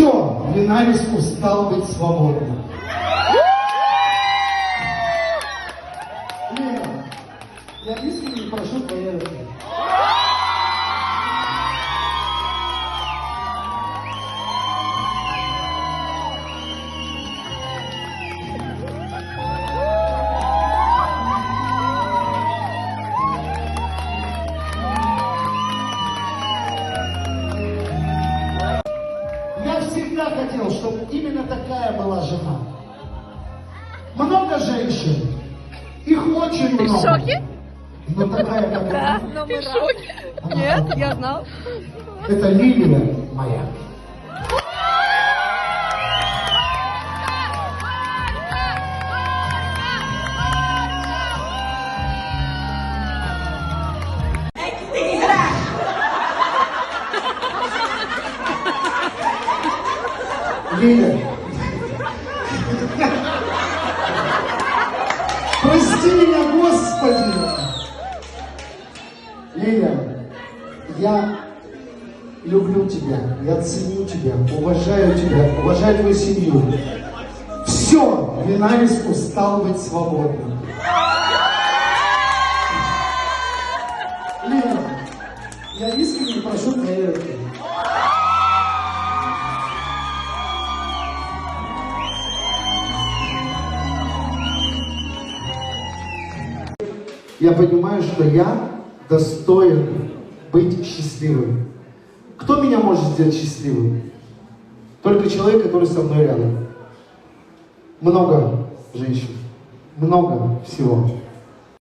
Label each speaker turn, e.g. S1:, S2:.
S1: Все, Ленавис устал быть свободным. Лена, я искренне прошу твоей руки. Я всегда хотел, чтобы именно такая была жена. Много женщин, их очень
S2: Ты в
S1: много.
S2: шоке?
S1: Но такая, как
S2: Да,
S1: она,
S2: но мы в шоке. Нет, я знал.
S1: это Лилия моя. Лиля, прости меня, Господи! Лиля, я люблю тебя, я ценю тебя, уважаю твою семью. Все, Ленавис устал быть свободным. Лиля, я искренне прошу твоей руки. Я понимаю, что я достоин быть счастливым. Кто меня может сделать счастливым? Только человек, который со мной рядом. Много женщин, много всего.